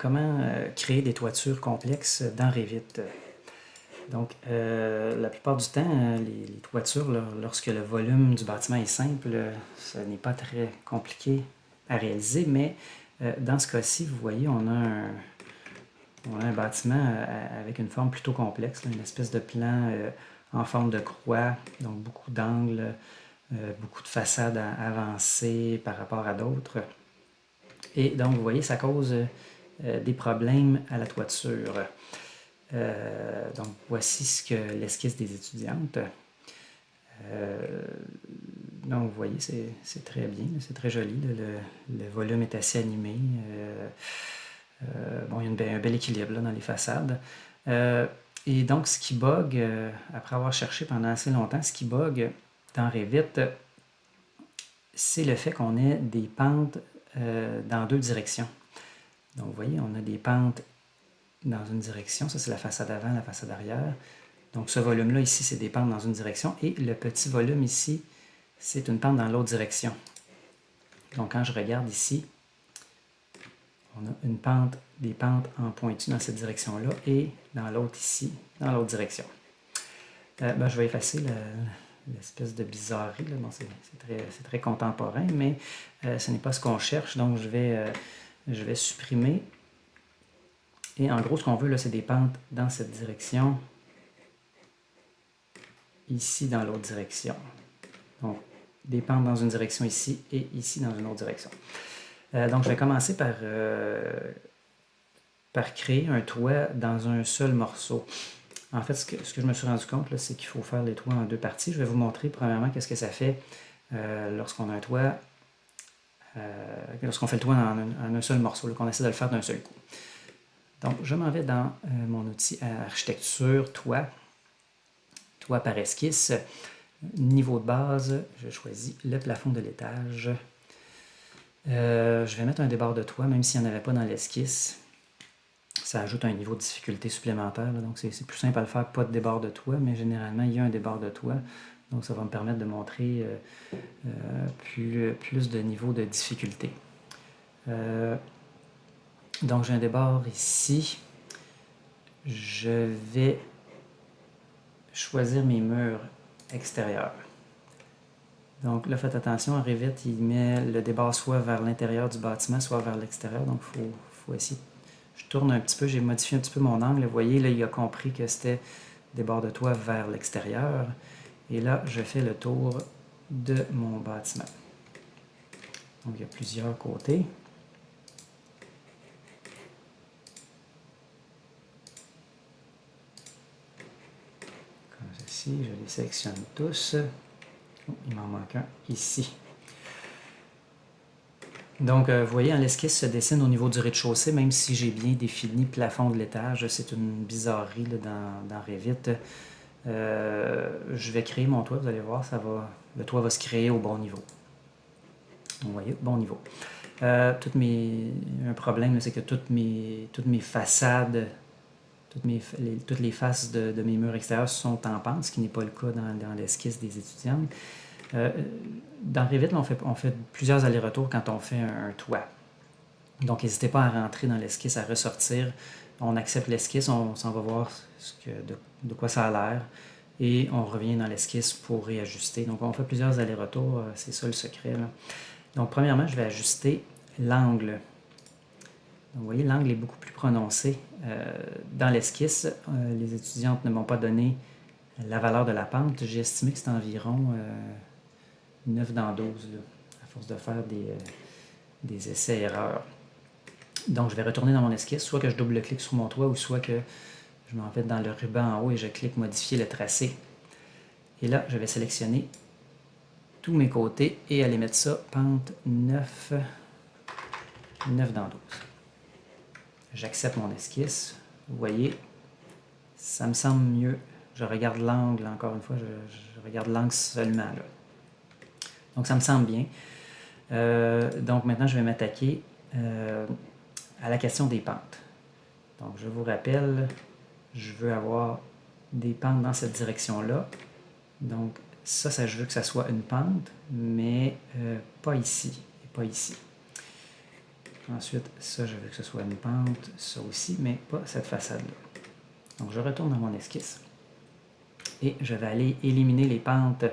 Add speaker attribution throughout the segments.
Speaker 1: comment créer des toitures complexes dans Revit. Donc, la plupart du temps, les toitures, là, lorsque le volume du bâtiment est simple, ce n'est pas très compliqué à réaliser, mais dans ce cas-ci, vous voyez, on a un bâtiment avec une forme plutôt complexe, là, une espèce de plan en forme de croix, donc beaucoup d'angles, beaucoup de façades avancées par rapport à d'autres. Et donc, vous voyez, ça cause des problèmes à la toiture. Donc, voici ce que l'esquisse des étudiantes. Donc, vous voyez, c'est très bien, c'est très joli. Le volume est assez animé. Bon, il y a un bel équilibre là, dans les façades. Et donc, ce qui bug, après avoir cherché pendant assez longtemps, ce qui bug dans Revit, c'est le fait qu'on ait des pentes dans deux directions. Donc, vous voyez, on a des pentes dans une direction. Ça, c'est la façade avant, la façade arrière. Donc, ce volume-là, ici, c'est des pentes dans une direction. Et le petit volume ici, c'est une pente dans l'autre direction. Donc, quand je regarde ici, on a des pentes en pointu dans cette direction-là et dans l'autre ici, dans l'autre direction. Je vais effacer l'espèce de bizarrerie. Là. Bon, c'est très contemporain, mais ce n'est pas ce qu'on cherche. Donc, je vais supprimer. Et en gros, ce qu'on veut, là, c'est des pentes dans cette direction, ici dans l'autre direction. Donc, des pentes dans une direction ici et ici dans une autre direction. Donc, je vais commencer par créer un toit dans un seul morceau. En fait, ce que je me suis rendu compte, c'est qu'il faut faire les toits en deux parties. Je vais vous montrer premièrement qu'est-ce que ça fait lorsqu'on a un toit, lorsqu'on fait le toit en un seul morceau, qu'on essaie de le faire d'un seul coup. Donc, je m'en vais dans mon outil architecture, toit par esquisse. Niveau de base, je choisis le plafond de l'étage. Je vais mettre un débord de toit, même s'il n'y en avait pas dans l'esquisse. Ça ajoute un niveau de difficulté supplémentaire, là, donc c'est plus simple à le faire, pas de débord de toit, mais généralement, il y a un débord de toit. Donc, ça va me permettre de montrer plus de niveau de difficulté. Donc, j'ai un débord ici. Je vais choisir mes murs extérieurs. Donc là, faites attention, en Revit, il met le débord soit vers l'intérieur du bâtiment, soit vers l'extérieur. Donc, il faut essayer. Je tourne un petit peu, j'ai modifié un petit peu mon angle. Vous voyez, là, il a compris que c'était débord de toit vers l'extérieur. Et là, je fais le tour de mon bâtiment. Donc, il y a plusieurs côtés. Comme ceci, je les sélectionne tous. Oh, il m'en manque un ici. Donc, vous voyez, l'esquisse se dessine au niveau du rez-de-chaussée, même si j'ai bien défini le plafond de l'étage. C'est une bizarrerie là, dans Revit. Je vais créer mon toit, vous allez voir, le toit va se créer au bon niveau. Vous voyez, bon niveau. Un problème, c'est que toutes mes façades, toutes les faces de mes murs extérieurs sont en pente, ce qui n'est pas le cas dans l'esquisse des étudiants. Dans Revit, on fait plusieurs allers-retours quand on fait un toit. Donc, n'hésitez pas à rentrer dans l'esquisse, à ressortir. On accepte l'esquisse, on s'en va voir de quoi ça a l'air. Et on revient dans l'esquisse pour réajuster. Donc, on fait plusieurs allers-retours. C'est ça le secret, là. Donc, premièrement, je vais ajuster l'angle. Donc, vous voyez, l'angle est beaucoup plus prononcé. Dans l'esquisse, les étudiantes ne m'ont pas donné la valeur de la pente. J'ai estimé que c'était environ 9 dans 12, là, à force de faire des essais-erreurs. Donc, je vais retourner dans mon esquisse, soit que je double-clique sur mon toit, ou soit que je m'en vais dans le ruban en haut et je clique « Modifier le tracé ». Et là, je vais sélectionner tous mes côtés et aller mettre ça pente 9 dans 12. J'accepte mon esquisse. Vous voyez, ça me semble mieux. Je regarde l'angle, encore une fois, je regarde l'angle seulement, là. Donc, ça me semble bien. Donc, maintenant, je vais m'attaquer à la question des pentes. Donc, je vous rappelle, je veux avoir des pentes dans cette direction-là. Donc, ça, je veux que ça soit une pente, mais pas ici et pas ici. Ensuite, ça, je veux que ce soit une pente, ça aussi, mais pas cette façade-là. Donc, je retourne dans mon esquisse et je vais aller éliminer les pentes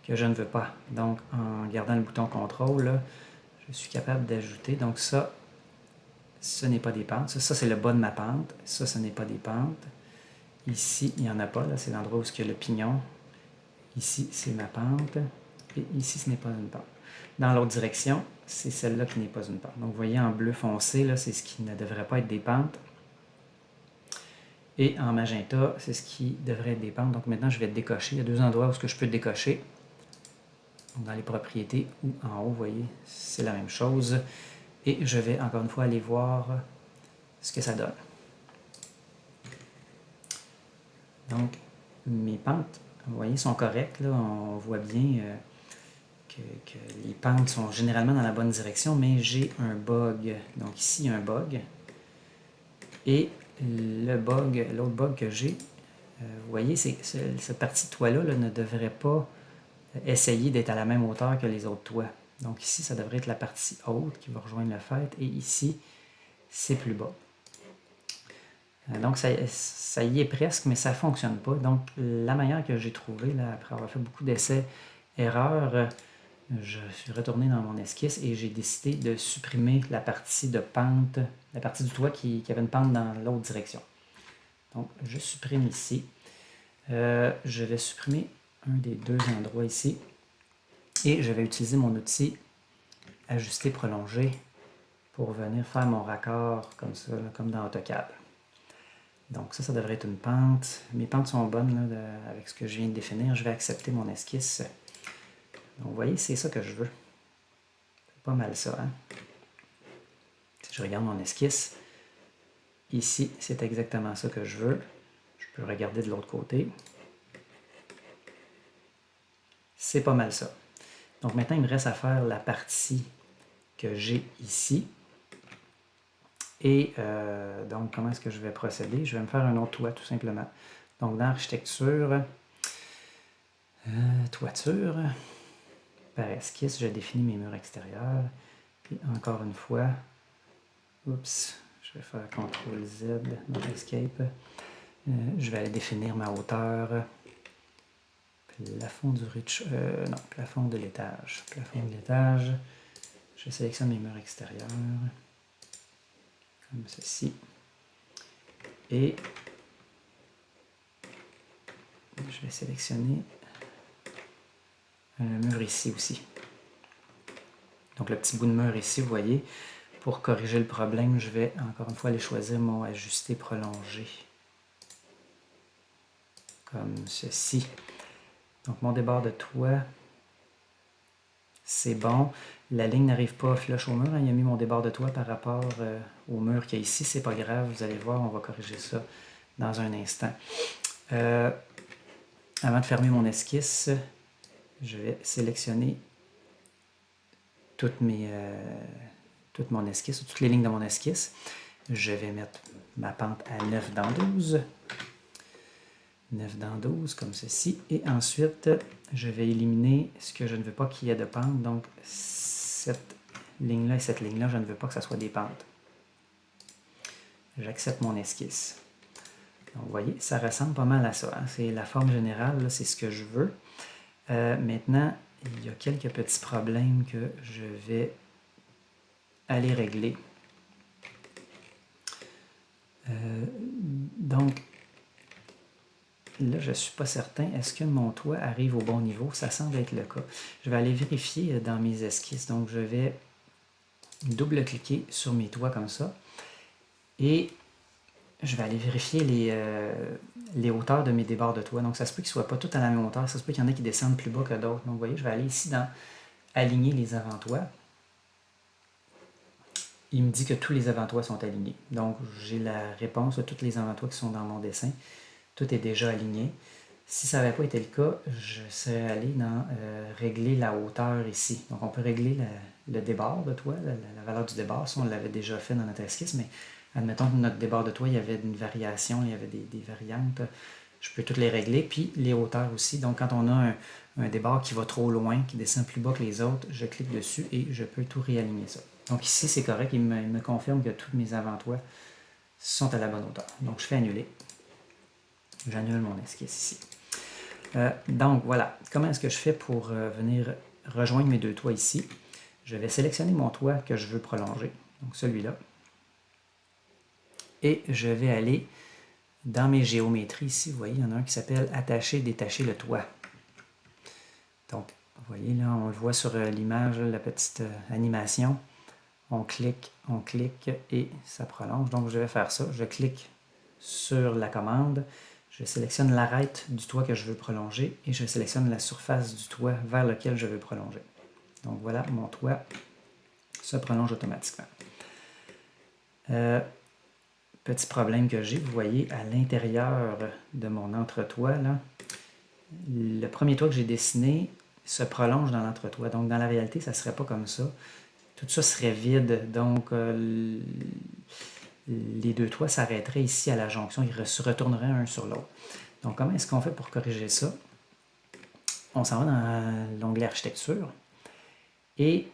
Speaker 1: que je ne veux pas. Donc, en gardant le bouton contrôle, là, je suis capable d'ajouter. Donc, ça, ce n'est pas des pentes. Ça c'est le bas de ma pente. Ça, ce n'est pas des pentes. Ici, il n'y en a pas. Là, c'est l'endroit où il y a le pignon. Ici, c'est ma pente. Et ici, ce n'est pas une pente. Dans l'autre direction, c'est celle-là qui n'est pas une pente. Donc, vous voyez, en bleu foncé, là, c'est ce qui ne devrait pas être des pentes. Et en magenta, c'est ce qui devrait être des pentes. Donc, maintenant, je vais décocher. Il y a deux endroits où je peux décocher. Donc, dans les propriétés ou en haut, vous voyez, c'est la même chose. Et je vais, encore une fois, aller voir ce que ça donne. Donc, mes pentes, vous voyez, sont correctes. Là. On voit bien que les pentes sont généralement dans la bonne direction, mais j'ai un bug. Donc ici, il y a un bug. Et l'autre bug que j'ai, vous voyez, cette partie de toit-là ne devrait pas essayer d'être à la même hauteur que les autres toits. Donc ici, ça devrait être la partie haute qui va rejoindre le faîte, et ici, c'est plus bas. Donc ça y est presque, mais ça ne fonctionne pas. Donc la manière que j'ai trouvée, là, après avoir fait beaucoup d'essais, erreurs, je suis retourné dans mon esquisse et j'ai décidé de supprimer la partie de pente, la partie du toit qui avait une pente dans l'autre direction. Donc je supprime ici. Je vais supprimer un des deux endroits ici et je vais utiliser mon outil ajuster prolonger pour venir faire mon raccord comme ça, là, comme dans AutoCAD. Donc ça devrait être une pente. Mes pentes sont bonnes là, avec ce que je viens de définir. Je vais accepter mon esquisse. Donc vous voyez, c'est ça que je veux. C'est pas mal ça. Hein? Si je regarde mon esquisse, ici, c'est exactement ça que je veux. Je peux regarder de l'autre côté. C'est pas mal ça. Donc maintenant, il me reste à faire la partie que j'ai ici. Et donc, comment est-ce que je vais procéder? Je vais me faire un autre toit, tout simplement. Donc, dans architecture, toiture, par esquisse, je définis mes murs extérieurs. Et encore une fois, oups, je vais faire CTRL-Z, donc Escape. Je vais aller définir ma hauteur. Plafond du non, plafond de l'étage. Plafond de l'étage. Je sélectionne mes murs extérieurs. Comme ceci. Et je vais sélectionner un mur ici aussi. Donc le petit bout de mur ici, vous voyez, pour corriger le problème, je vais encore une fois aller choisir mon ajuster prolongé. Comme ceci. Donc mon débord de toit, c'est bon. La ligne n'arrive pas flush au mur. Hein. Il a mis mon débord de toit par rapport au mur qu'il y a ici. C'est pas grave, vous allez voir, on va corriger ça dans un instant. Avant de fermer mon esquisse, je vais sélectionner toute mon esquisse, toutes les lignes de mon esquisse. Je vais mettre ma pente à 9 dans 12. 9 dans 12, comme ceci. Et ensuite, je vais éliminer ce que je ne veux pas qu'il y ait de pente. Donc, cette ligne-là et cette ligne-là, je ne veux pas que ça soit des pentes. J'accepte mon esquisse. Donc, vous voyez, ça ressemble pas mal à ça. Hein? C'est la forme générale, c'est ce que je veux. Maintenant, il y a quelques petits problèmes que je vais aller régler. Donc, là, je ne suis pas certain. Est-ce que mon toit arrive au bon niveau? Ça semble être le cas. Je vais aller vérifier dans mes esquisses. Donc, je vais double-cliquer sur mes toits comme ça. Et je vais aller vérifier les hauteurs de mes débords de toit. Donc, ça se peut qu'ils ne soient pas tous à la même hauteur. Ça se peut qu'il y en ait qui descendent plus bas que d'autres. Donc, vous voyez, je vais aller ici dans Aligner les avant-toits. Il me dit que tous les avant-toits sont alignés. Donc, j'ai la réponse de tous les avant-toits qui sont dans mon dessin. Tout est déjà aligné. Si ça n'avait pas été le cas, je serais allé dans régler la hauteur ici. Donc, on peut régler le débord de toit, la valeur du débord. Ça, on l'avait déjà fait dans notre esquisse, mais admettons que notre débord de toit, il y avait une variation, il y avait des variantes. Je peux toutes les régler, puis les hauteurs aussi. Donc, quand on a un débord qui va trop loin, qui descend plus bas que les autres, je clique dessus et je peux tout réaligner ça. Donc ici, c'est correct, il me confirme que tous mes avant-toits sont à la bonne hauteur. Donc je fais annuler. J'annule mon esquisse ici. Donc voilà, comment est-ce que je fais pour venir rejoindre mes deux toits ici? Je vais sélectionner mon toit que je veux prolonger, donc celui-là. Et je vais aller dans mes géométries ici, vous voyez, il y en a un qui s'appelle attacher, détacher le toit. Donc, vous voyez là, on le voit sur l'image, la petite animation. On clique et ça prolonge. Donc, je vais faire ça. Je clique sur la commande. Je sélectionne l'arête du toit que je veux prolonger et je sélectionne la surface du toit vers lequel je veux prolonger. Donc, voilà, mon toit se prolonge automatiquement. Petit problème que j'ai, vous voyez, à l'intérieur de mon entretoit, là, le premier toit que j'ai dessiné se prolonge dans l'entretoit. Donc, dans la réalité, ça ne serait pas comme ça. Tout ça serait vide. Donc, les deux toits s'arrêteraient ici à la jonction. Ils se retourneraient un sur l'autre. Donc, comment est-ce qu'on fait pour corriger ça? On s'en va dans l'onglet Architecture. Et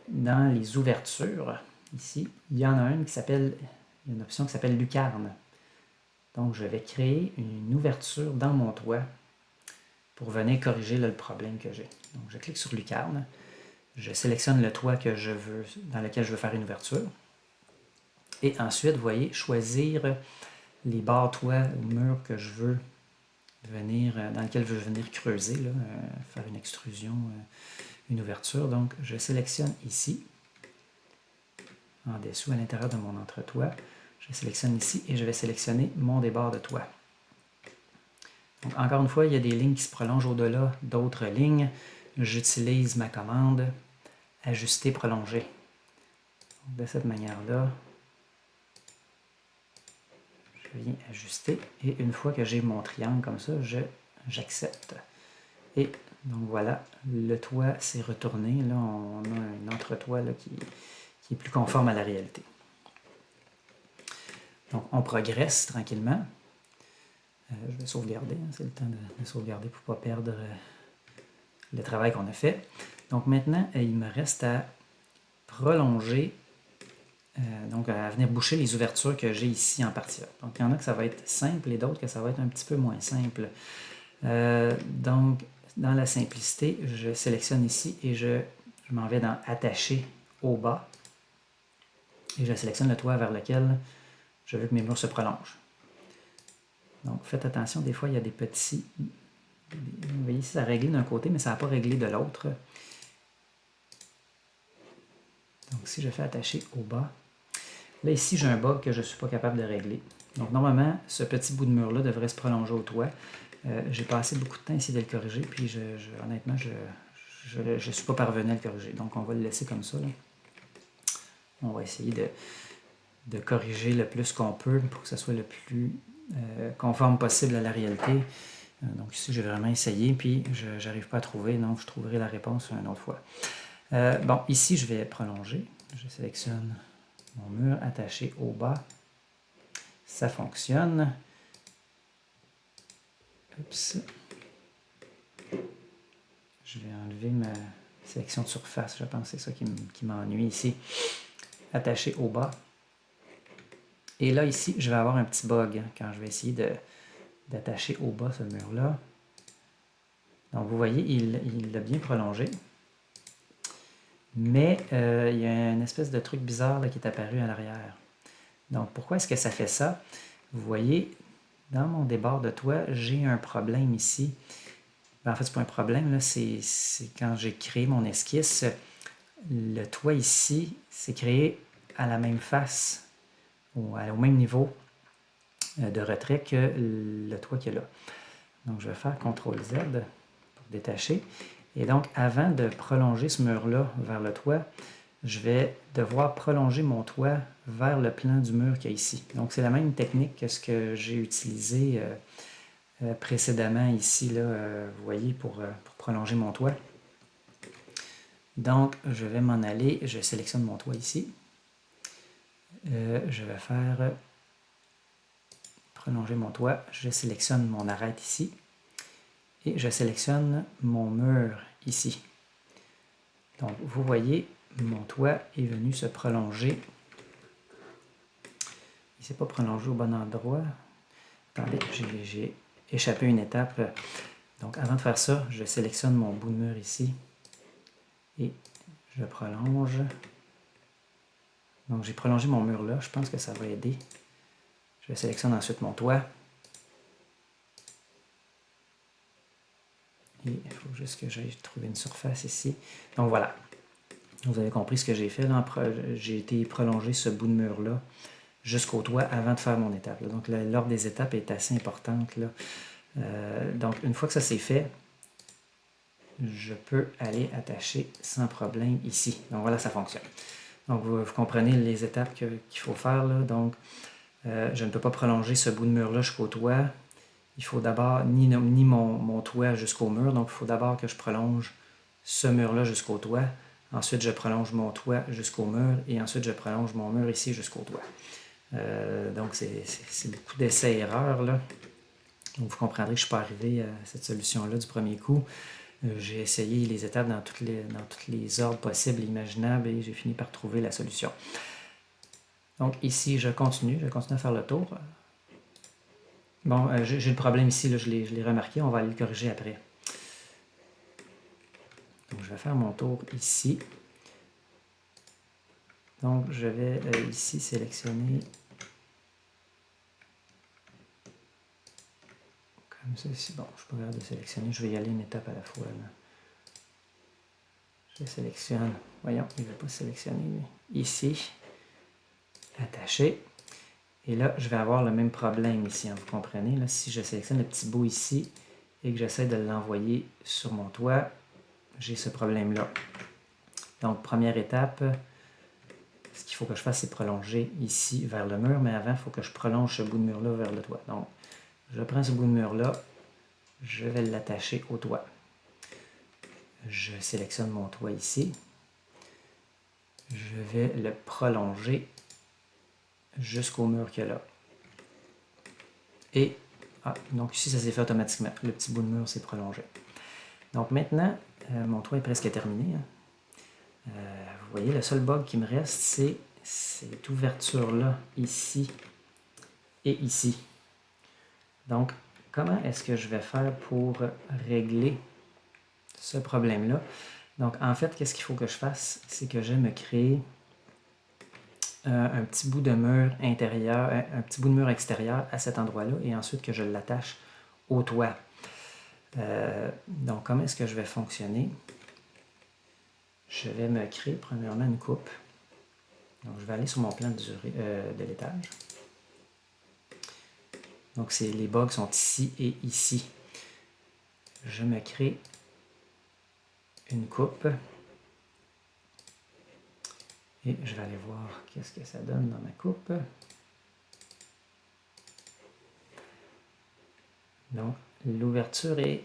Speaker 1: dans les ouvertures, ici, il y en a une option qui s'appelle lucarne. Donc, je vais créer une ouverture dans mon toit pour venir corriger là, le problème que j'ai. Donc, je clique sur lucarne. Je sélectionne le toit que je veux, dans lequel je veux faire une ouverture. Et ensuite, vous voyez, choisir les barres toits ou murs que je veux venir, dans lesquels je veux venir creuser, là, faire une extrusion, une ouverture. Donc, je sélectionne ici, en dessous, à l'intérieur de mon entretoit. Je sélectionne ici et je vais sélectionner mon débord de toit. Donc, encore une fois, il y a des lignes qui se prolongent au-delà d'autres lignes. J'utilise ma commande ajuster, prolonger. Donc, de cette manière-là, je viens ajuster et une fois que j'ai mon triangle comme ça, j'accepte. Et donc voilà, le toit s'est retourné. Là, on a un entretoit là, qui est plus conforme à la réalité. Donc on progresse tranquillement. Je vais sauvegarder, hein, c'est le temps de sauvegarder pour ne pas perdre le travail qu'on a fait. Donc maintenant, il me reste à prolonger, donc à venir boucher les ouvertures que j'ai ici en partie. Donc il y en a que ça va être simple et d'autres que ça va être un petit peu moins simple. Donc dans la simplicité, je sélectionne ici et je m'en vais dans attacher au bas et je sélectionne le toit vers lequel je veux que mes murs se prolongent. Donc faites attention, des fois il y a des petits... Vous voyez ici, ça a réglé d'un côté, mais ça n'a pas réglé de l'autre. Donc si je fais attacher au bas, là ici j'ai un bug que je ne suis pas capable de régler. Donc normalement, ce petit bout de mur-là devrait se prolonger au toit. J'ai passé beaucoup de temps à essayer de le corriger, puis honnêtement, je ne suis pas parvenu à le corriger. Donc on va le laisser comme ça, là. On va essayer de corriger le plus qu'on peut pour que ce soit le plus conforme possible à la réalité. Donc ici, j'ai vraiment essayé, puis je n'arrive pas à trouver, donc je trouverai la réponse une autre fois. Bon, ici, je vais prolonger. Je sélectionne mon mur attaché au bas. Ça fonctionne. Oups. Je vais enlever ma sélection de surface. Je pense que c'est ça qui m'ennuie ici. Attaché au bas. Et là, ici, je vais avoir un petit bug quand je vais essayer d'attacher au bas ce mur-là. Donc, vous voyez, il l'a bien prolongé. Mais il y a une espèce de truc bizarre là, qui est apparu à l'arrière. Donc, pourquoi est-ce que ça fait ça? Vous voyez, dans mon débord de toit, j'ai un problème ici. En fait, ce n'est pas un problème, c'est quand j'ai créé mon esquisse, le toit ici s'est créé à la même face, au même niveau de retrait que le toit qui est là. Donc, je vais faire CTRL-Z pour détacher. Et donc, avant de prolonger ce mur-là vers le toit, je vais devoir prolonger mon toit vers le plan du mur qu'il y a ici. Donc, c'est la même technique que ce que j'ai utilisé précédemment ici, là, vous voyez, pour prolonger mon toit. Donc, je vais m'en aller, je sélectionne mon toit ici. Je vais faire prolonger mon toit, je sélectionne mon arête ici et je sélectionne mon mur ici. Donc, vous voyez, mon toit est venu se prolonger. Il ne s'est pas prolongé au bon endroit. Attendez, j'ai échappé une étape. Donc avant de faire ça, je sélectionne mon bout de mur ici et je prolonge. Donc j'ai prolongé mon mur là, je pense que ça va aider. Je sélectionne ensuite mon toit. Et il faut juste que j'aille trouver une surface ici. Donc voilà. Vous avez compris ce que j'ai fait. J'ai été prolonger ce bout de mur-là jusqu'au toit avant de faire mon étape. Là. Donc l'ordre des étapes est assez importante. Là. Donc une fois que ça c'est fait, je peux aller attacher sans problème ici. Donc voilà, ça fonctionne. Donc vous comprenez les étapes qu'il faut faire. Là. Donc je ne peux pas prolonger ce bout de mur-là jusqu'au toit. Il faut d'abord ni mon toit jusqu'au mur. Donc il faut d'abord que je prolonge ce mur-là jusqu'au toit. Ensuite, je prolonge mon toit jusqu'au mur et ensuite, je prolonge mon mur ici jusqu'au toit. Donc, c'est beaucoup d'essais-erreurs. Donc, vous comprendrez que je ne suis pas arrivé à cette solution-là du premier coup. J'ai essayé les étapes dans tous les ordres possibles et imaginables et j'ai fini par trouver la solution. Donc, ici, je continue à faire le tour. Bon, j'ai le problème ici, là, je l'ai remarqué, on va aller le corriger après. Donc, je vais faire mon tour ici. Donc, je vais ici sélectionner comme ça ici. Bon, je ne suis pas capable de sélectionner. Je vais y aller une étape à la fois. Là. Je sélectionne. Voyons, il ne veut pas sélectionner. Ici, attaché. Et là, je vais avoir le même problème ici. Hein, vous comprenez? Là, si je sélectionne le petit bout ici et que j'essaie de l'envoyer sur mon toit, j'ai ce problème-là. Donc, première étape, ce qu'il faut que je fasse, c'est prolonger ici vers le mur, mais avant, il faut que je prolonge ce bout de mur-là vers le toit. Donc, je prends ce bout de mur-là, je vais l'attacher au toit. Je sélectionne mon toit ici. Je vais le prolonger jusqu'au mur qu'il y a là. Et, donc ici, ça s'est fait automatiquement. Le petit bout de mur s'est prolongé. Donc maintenant, mon toit est presque terminé. Hein. Vous voyez, le seul bug qui me reste, c'est cette ouverture-là, ici et ici. Donc, comment est-ce que je vais faire pour régler ce problème-là? Donc, en fait, qu'est-ce qu'il faut que je fasse? C'est que je vais me créer un petit bout de mur intérieur, un petit bout de mur extérieur à cet endroit-là et ensuite que je l'attache au toit. Donc, comment est-ce que je vais fonctionner? Je vais me créer premièrement une coupe. Donc, je vais aller sur mon plan de durée de l'étage. Donc, les bugs sont ici et ici. Je me crée une coupe. Et je vais aller voir qu'est-ce que ça donne dans ma coupe. Donc, l'ouverture est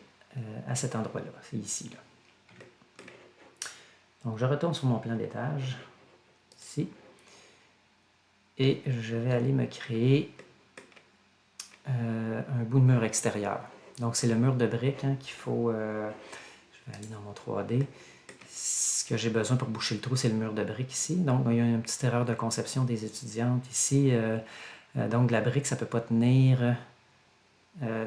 Speaker 1: à cet endroit-là. C'est ici. Là. Donc, je retourne sur mon plan d'étage. Ici. Et je vais aller me créer un bout de mur extérieur. Donc, c'est le mur de briques hein, qu'il faut... je vais aller dans mon 3D. Ce que j'ai besoin pour boucher le trou, c'est le mur de briques ici. Donc, il y a une petite erreur de conception des étudiantes ici. Donc, la brique, ça ne peut pas tenir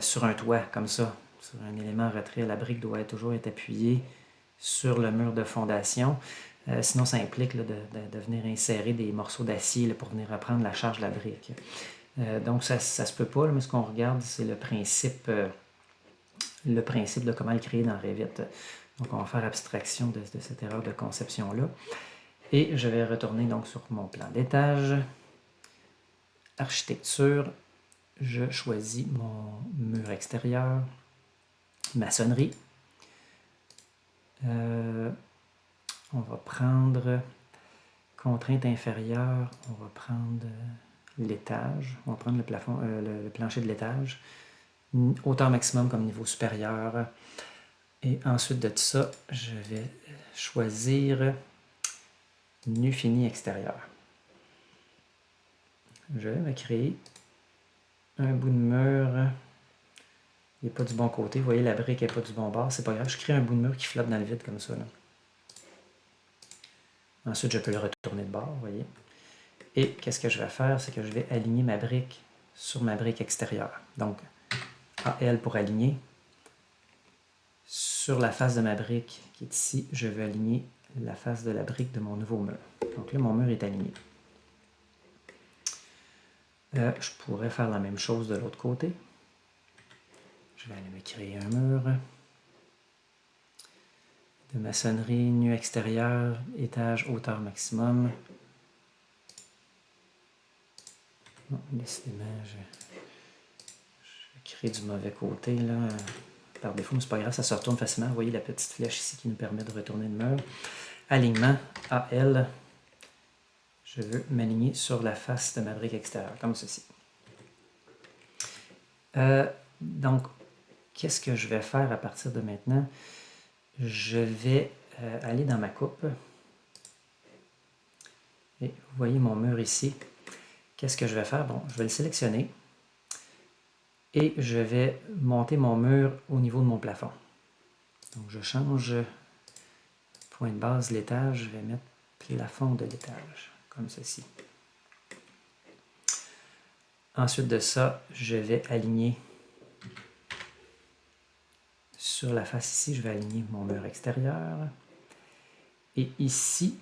Speaker 1: sur un toit comme ça. Sur un élément retrait, la brique doit toujours être appuyée sur le mur de fondation. Sinon, ça implique là, de venir insérer des morceaux d'acier pour venir reprendre la charge de la brique. Donc, ça ne se peut pas, là, mais ce qu'on regarde, c'est le principe de comment le créer dans Revit. Donc, on va faire abstraction de cette erreur de conception-là. Et je vais retourner donc sur mon plan d'étage. Architecture. Je choisis mon mur extérieur. Maçonnerie. On va prendre contrainte inférieure. On va prendre l'étage. On va prendre le plafond, le plancher de l'étage. Hauteur maximum comme niveau supérieur. Et ensuite de tout ça, je vais choisir nu fini extérieur. Je vais me créer un bout de mur. Il n'est pas du bon côté. Vous voyez, la brique n'est pas du bon bord. C'est pas grave. Je crée un bout de mur qui flotte dans le vide comme ça. Là. Ensuite, je peux le retourner de bord, vous voyez. Et qu'est-ce que je vais faire? C'est que je vais aligner ma brique sur ma brique extérieure. Donc, AL pour aligner. Sur la face de ma brique qui est ici, je vais aligner la face de la brique de mon nouveau mur. Donc là, mon mur est aligné. Je pourrais faire la même chose de l'autre côté. Je vais aller me créer un mur de maçonnerie, nu extérieur, étage, hauteur maximum. Bon, décidément, je crée du mauvais côté là. Par défaut, mais c'est pas grave, ça se retourne facilement. Vous voyez la petite flèche ici qui nous permet de retourner le mur. Alignement AL. Je veux m'aligner sur la face de ma brique extérieure, comme ceci. Donc, qu'est-ce que je vais faire à partir de maintenant? Je vais aller dans ma coupe. Et vous voyez mon mur ici. Qu'est-ce que je vais faire? Bon, je vais le sélectionner. Et je vais monter mon mur au niveau de mon plafond. Donc, je change point de base l'étage. Je vais mettre plafond de l'étage, comme ceci. Ensuite de ça, je vais aligner sur la face ici, je vais aligner mon mur extérieur. Et ici,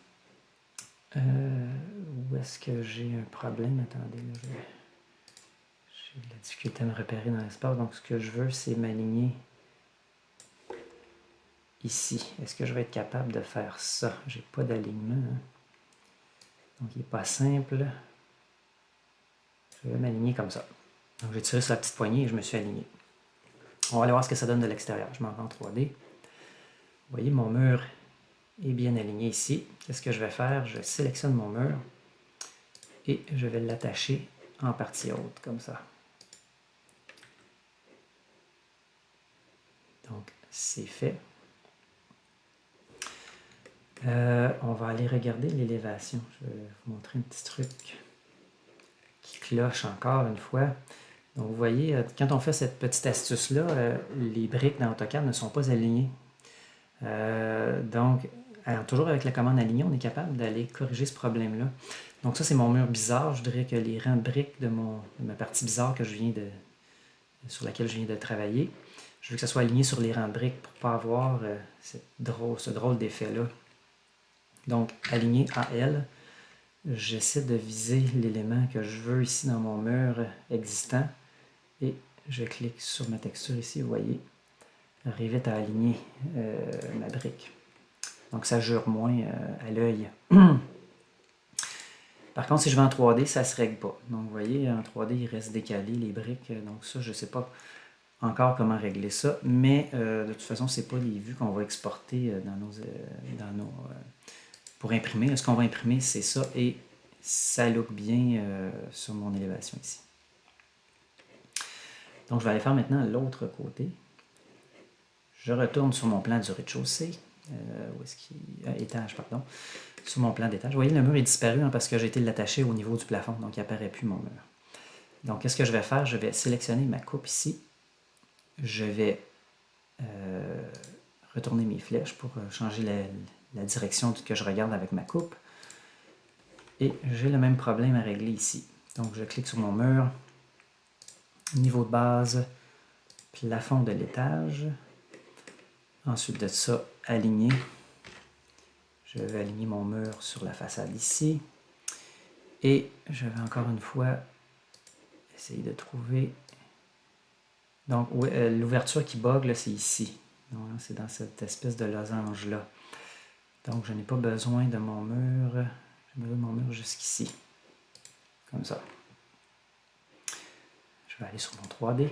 Speaker 1: où est-ce que j'ai un problème? Attendez, là, j'ai de la difficulté à me repérer dans l'espace. Donc, ce que je veux, c'est m'aligner ici. Est-ce que je vais être capable de faire ça? J'ai pas d'alignement. Hein? Donc, il n'est pas simple. Je vais m'aligner comme ça. Donc, j'ai tiré sur la petite poignée et je me suis aligné. On va aller voir ce que ça donne de l'extérieur. Je m'en vais en 3D. Vous voyez, mon mur est bien aligné ici. Qu'est-ce que je vais faire? Je sélectionne mon mur et je vais l'attacher en partie haute, comme ça. Donc, c'est fait. On va aller regarder l'élévation. Je vais vous montrer un petit truc qui cloche encore une fois. Donc, vous voyez, quand on fait cette petite astuce-là, les briques dans AutoCAD ne sont pas alignées. Donc, toujours avec la commande aligner, on est capable d'aller corriger ce problème-là. Donc ça, c'est mon mur bizarre. Je dirais que les rangs de briques de ma partie bizarre sur laquelle je viens de travailler, je veux que ça soit aligné sur les rangs de briques pour ne pas avoir ce drôle d'effet-là. Donc, aligner AL, j'essaie de viser l'élément que je veux ici dans mon mur existant et je clique sur ma texture ici, vous voyez, arrive à aligner ma brique. Donc, ça jure moins à l'œil. Par contre, si je vais en 3D, ça ne se règle pas. Donc, vous voyez, en 3D, il reste décalé les briques. Donc, ça, je ne sais pas encore comment régler ça. Mais de toute façon, ce n'est pas les vues qu'on va exporter pour imprimer. Ce qu'on va imprimer, c'est ça. Et ça look bien sur mon élévation ici. Donc, je vais aller faire maintenant l'autre côté. Je retourne sur mon plan du rez-de-chaussée. Où est-ce qu'il étage, pardon. Sur mon plan d'étage. Vous voyez, le mur est disparu hein, parce que j'ai été l'attacher au niveau du plafond. Donc, il n'apparaît plus mon mur. Donc, qu'est-ce que je vais faire? Je vais sélectionner ma coupe ici. Je vais retourner mes flèches pour changer la direction que je regarde avec ma coupe. Et j'ai le même problème à régler ici. Donc, je clique sur mon mur. Niveau de base, plafond de l'étage. Ensuite de ça, aligner. Je vais aligner mon mur sur la façade ici. Et je vais encore une fois essayer de trouver... Donc, l'ouverture qui bug, c'est ici. C'est dans cette espèce de losange-là. Donc, je n'ai pas besoin de mon mur. J'ai besoin de mon mur jusqu'ici. Comme ça. Je vais aller sur mon 3D.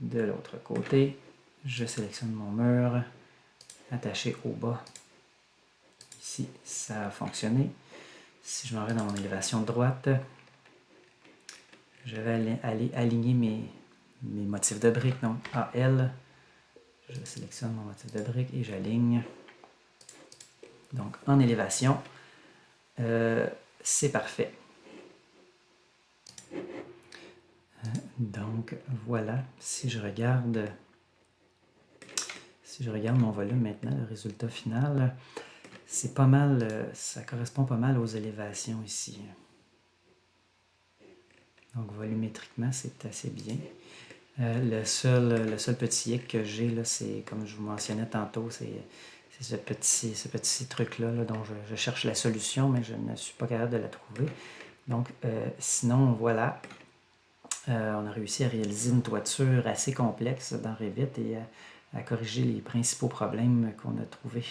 Speaker 1: De l'autre côté, je sélectionne mon mur. Attaché au bas. Ici, ça a fonctionné. Si je m'en vais dans mon élévation de droite, je vais aller aligner mes motifs de briques. Donc, AL, je sélectionne mon motif de briques et j'aligne. Donc, en élévation, c'est parfait. Donc, voilà. Si je regarde mon volume maintenant, le résultat final, c'est pas mal, ça correspond pas mal aux élévations ici. Donc volumétriquement, c'est assez bien. Le seul petit hic que j'ai, là, c'est, comme je vous mentionnais tantôt, c'est ce petit truc-là là, dont je cherche la solution, mais je ne suis pas capable de la trouver. Donc, sinon, voilà, on a réussi à réaliser une toiture assez complexe dans Revit et à corriger les principaux problèmes qu'on a trouvés.